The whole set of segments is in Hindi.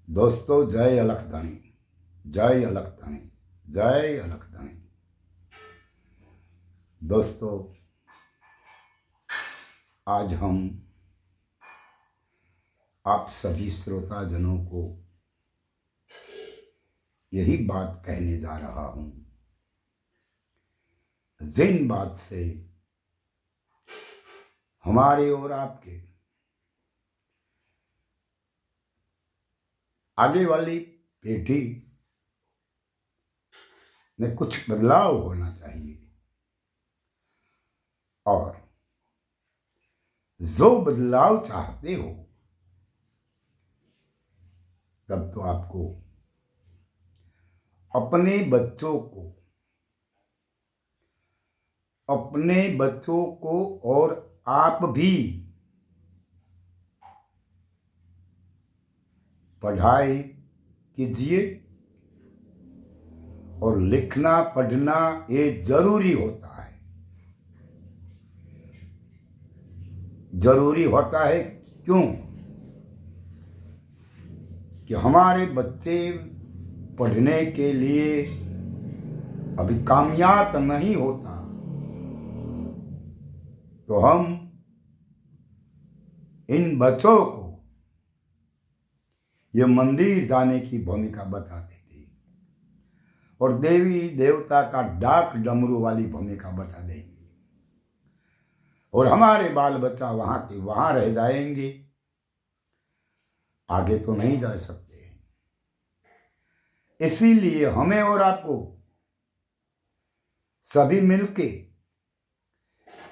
दोस्तों, जय अलखधनी, जय अलखधनी, जय अलखधनी। दोस्तों, आज हम आप सभी श्रोताजनों को यही बात कहने जा रहा हूं, जिन बात से हमारे और आपके आगे वाली पीढ़ी में कुछ बदलाव होना चाहिए, और जो बदलाव चाहते हो तब तो आपको अपने बच्चों को और आप भी पढ़ाई कीजिए, और लिखना पढ़ना ये जरूरी होता है। जरूरी होता है क्यों? कि हमारे बच्चे पढ़ने के लिए अभी कामयाब नहीं होता, तो हम इन बच्चों को ये मंदिर जाने की भूमिका बताते थे, और देवी देवता का डाक डमरू वाली भूमिका बता देंगे, और हमारे बाल बच्चा वहां के वहां रह जाएंगे, आगे तो नहीं जा सकते। इसीलिए हमें और आपको सभी मिलके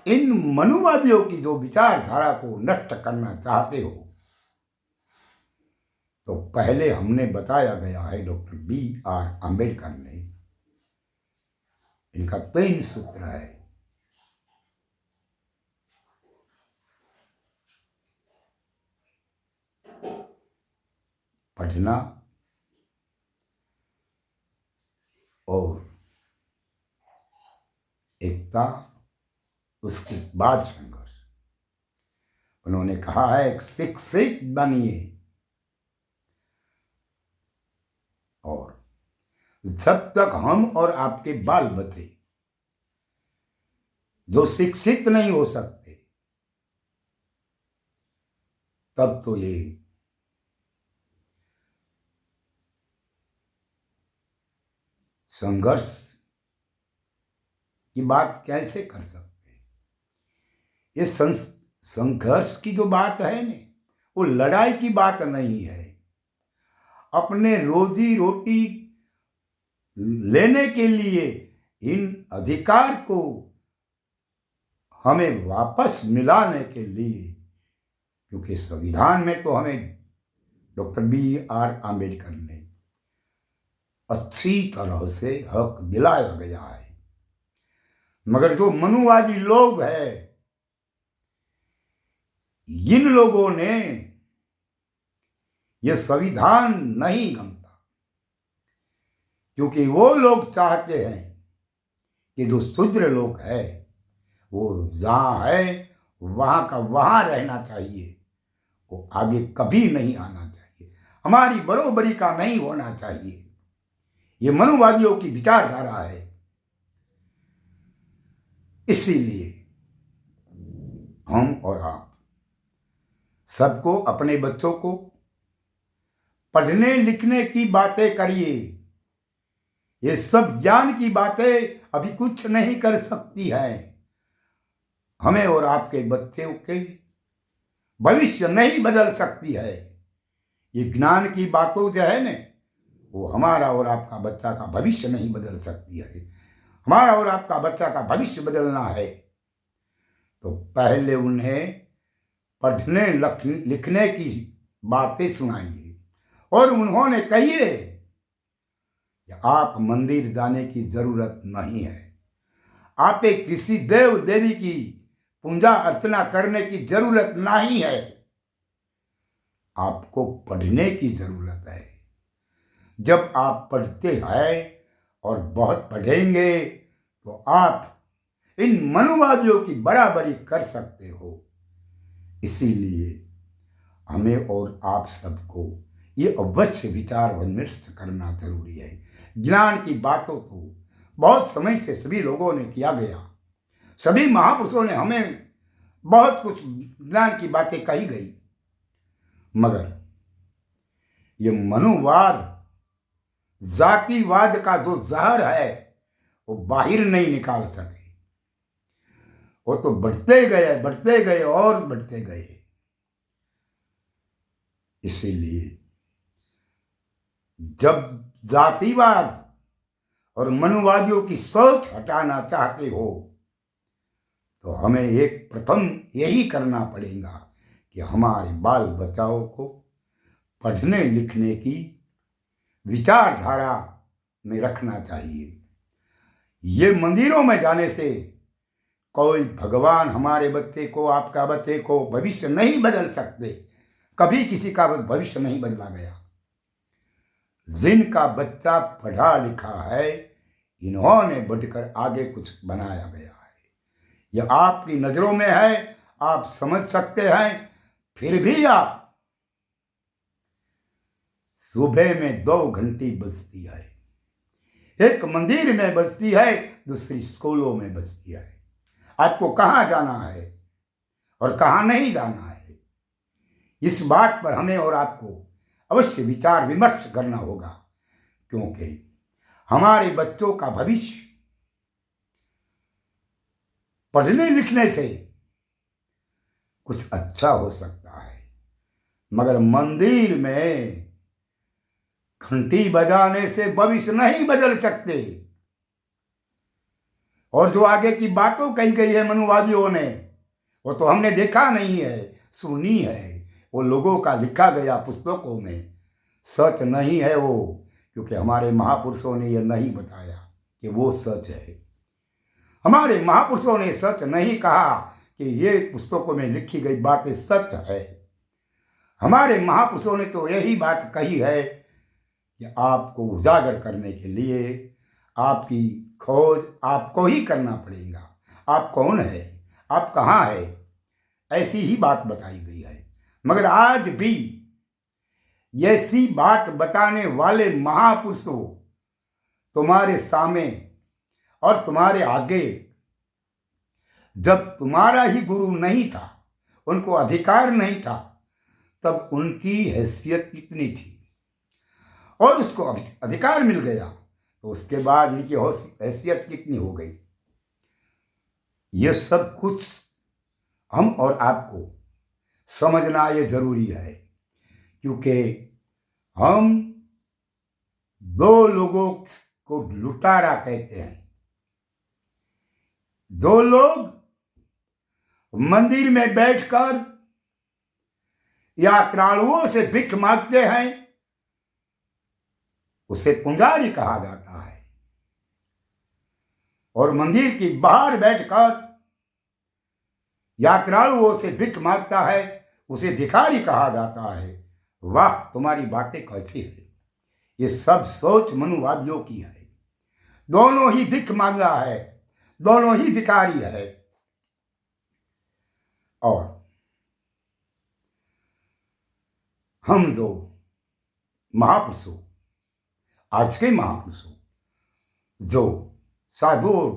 इन मनुवादियों की जो विचारधारा को नष्ट करना चाहते हो, तो पहले हमने बताया गया है, डॉक्टर B.R. आम्बेडकर ने, इनका 3 सूत्र है। पढ़ना और एकता, उसके बाद संघर्ष। उन्होंने कहा है, एक शिक्षित बनिए, और जब तक हम और आपके बाल बच्चे जो शिक्षित नहीं हो सकते, तब तो ये संघर्ष की बात कैसे कर सकते हैं? ये संघर्ष की जो बात है ना, वो लड़ाई की बात नहीं है। अपने रोजी रोटी लेने के लिए इन अधिकार को हमें वापस मिलाने के लिए, क्योंकि संविधान में तो हमें डॉक्टर B.R. आम्बेडकर ने अच्छी तरह से हक दिलाया गया है, मगर जो मनुवादी लोग हैं, इन लोगों ने ये संविधान नहीं गमता, क्योंकि वो लोग चाहते हैं कि जो शूद्र लोग है वो जहाँ है वहाँ का वहाँ रहना चाहिए, वो आगे कभी नहीं आना चाहिए, हमारी बरोबरी का नहीं होना चाहिए। ये मनुवादियों की विचारधारा है। इसीलिए हम और आप सबको, अपने बच्चों को पढ़ने लिखने की बातें करिए। ये सब ज्ञान की बातें अभी कुछ नहीं कर सकती है। हमें और आपके बच्चों के भविष्य नहीं बदल सकती है। ये ज्ञान की बातों जो है ना, वो हमारा और आपका बच्चा का भविष्य नहीं बदल सकती है। हमारा और आपका बच्चा का भविष्य बदलना है तो पहले उन्हें पढ़ने लिखने की बातें सुनाइए, और उन्होंने कहिए कि आप मंदिर जाने की जरूरत नहीं है, आप एक किसी देव देवी की पूजा अर्चना करने की जरूरत नहीं है, आपको पढ़ने की जरूरत है। जब आप पढ़ते हैं और बहुत पढ़ेंगे तो आप इन मनुवादियों की बराबरी कर सकते हो। इसीलिए हमें और आप सबको ये अवश्य विचार विमर्श करना जरूरी है। ज्ञान की बातों को बहुत समय से सभी लोगों ने किया गया, सभी महापुरुषों ने हमें बहुत कुछ ज्ञान की बातें कही गई, मगर ये मनुवाद, जातिवाद का जो जहर है वो बाहर नहीं निकाल सके। वो तो बढ़ते गए और बढ़ते गए। इसीलिए जब जातिवाद और मनुवादियों की सोच हटाना चाहते हो तो हमें एक प्रथम यही करना पड़ेगा कि हमारे बाल बच्चों को पढ़ने लिखने की विचारधारा में रखना चाहिए। ये मंदिरों में जाने से कोई भगवान हमारे बच्चे को, आपका बच्चे को भविष्य नहीं बदल सकते। कभी किसी का भविष्य नहीं बदला गया। जिनका बच्चा पढ़ा लिखा है, इन्होंने बढ़कर आगे कुछ बनाया गया है। यह आपकी नजरों में है, आप समझ सकते हैं, फिर भी आप सुबह में 2 घंटी बजती है, एक मंदिर में बजती है, दूसरी स्कूलों में बजती है। आपको कहाँ जाना है और कहाँ नहीं जाना है, इस बात पर हमें और आपको अवश्य विचार विमर्श करना होगा, क्योंकि हमारे बच्चों का भविष्य पढ़ने लिखने से कुछ अच्छा हो सकता है, मगर मंदिर में घंटी बजाने से भविष्य नहीं बदल सकते। और जो आगे की बातों कही गई है मनुवादियों ने, वो तो हमने देखा नहीं है, सुनी है। वो लोगों का लिखा गया पुस्तकों में, सच नहीं है वो, क्योंकि हमारे महापुरुषों ने यह नहीं बताया कि वो सच है। हमारे महापुरुषों ने सच नहीं कहा कि ये पुस्तकों में लिखी गई बातें सच है। हमारे महापुरुषों ने तो यही बात कही है कि आपको उजागर करने के लिए आपकी खोज आपको ही करना पड़ेगा। आप कौन है, आप कहाँ है, ऐसी ही बात बताई गई है। मगर आज भी ऐसी बात बताने वाले महापुरुषों तुम्हारे सामने और तुम्हारे आगे, जब तुम्हारा ही गुरु नहीं था, उनको अधिकार नहीं था, तब उनकी हैसियत कितनी थी, और उसको अधिकार मिल गया तो उसके बाद इनकी हैसियत कितनी हो गई। यह सब कुछ हम और आपको समझना ये जरूरी है, क्योंकि हम 2 लोगों को लुटारा कहते हैं। 2 लोग मंदिर में बैठकर यात्रालुओं से भिख मांगते हैं, उसे पुजारी कहा जाता है। और मंदिर की बाहर बैठकर यात्रालुओं से भिख मांगता है, उसे भिखारी कहा जाता है। वाह, तुम्हारी बातें कैसी है। ये सब सोच मनुवादियों की है। दोनों ही भिख मांगा है, दोनों ही भिखारी है। और हम जो महापुरुषों, आज के महापुरुषों, जो साधुओं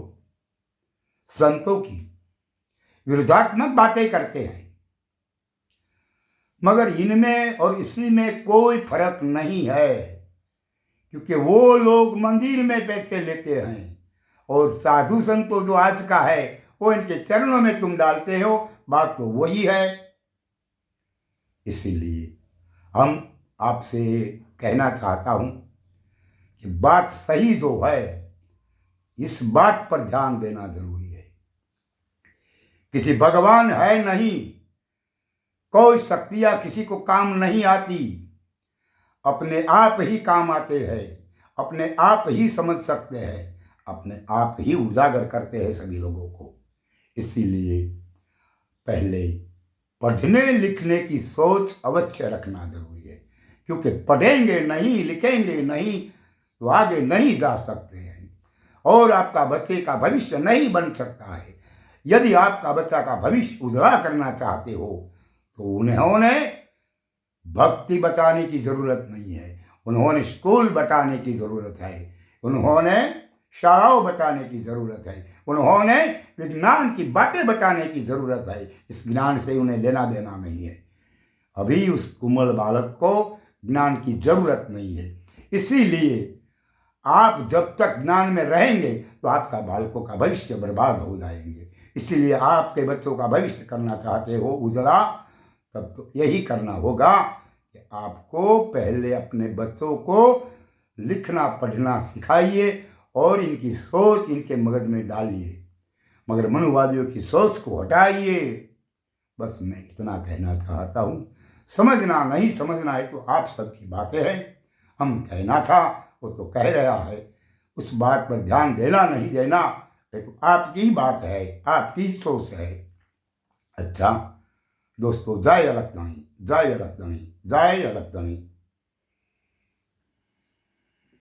संतों की विरोधात्मक बातें करते हैं, मगर इनमें और इसी में कोई फर्क नहीं है, क्योंकि वो लोग मंदिर में पैसे लेते हैं और साधु संतों जो आज का है वो इनके चरणों में तुम डालते हो। बात तो वही है। इसीलिए हम आपसे कहना चाहता हूं कि बात सही जो है, इस बात पर ध्यान देना जरूरी है। किसी भगवान है नहीं, कोई शक्तियां किसी को काम नहीं आती, अपने आप ही काम आते हैं, अपने आप ही समझ सकते हैं, अपने आप ही उजागर करते हैं सभी लोगों को। इसीलिए पहले पढ़ने लिखने की सोच अवश्य रखना जरूरी है, क्योंकि पढ़ेंगे नहीं, लिखेंगे नहीं तो आगे नहीं जा सकते हैं, और आपका बच्चे का भविष्य नहीं बन सकता है। यदि आपका बच्चा का भविष्य उजला करना चाहते हो तो उन्होंने भक्ति बताने की ज़रूरत नहीं है, उन्होंने स्कूल बताने की ज़रूरत है, उन्होंने शालाओं बताने की ज़रूरत है, उन्होंने विज्ञान की बातें बताने की ज़रूरत है। इस ज्ञान से उन्हें लेना देना नहीं है। अभी उस कोमल बालक को ज्ञान की ज़रूरत नहीं है। इसीलिए आप जब तक ज्ञान में रहेंगे तो आपका बालकों का भविष्य बर्बाद हो जाएंगे। इसीलिए आपके बच्चों का भविष्य करना चाहते हो उजला, तब तो यही करना होगा कि आपको पहले अपने बच्चों को लिखना पढ़ना सिखाइए और इनकी सोच इनके मगज में डालिए, मगर मनुवादियों की सोच को हटाइए। बस मैं इतना कहना चाहता हूँ। समझना नहीं समझना है तो आप सबकी बातें हैं, हम कहना था वो तो कह रहा है, उस बात पर ध्यान देना नहीं देना ये तो आपकी बात है, आपकी सोच है। अच्छा दोस्तों, जय अलग धनी, जय अलग धनी, जय अलग धनी।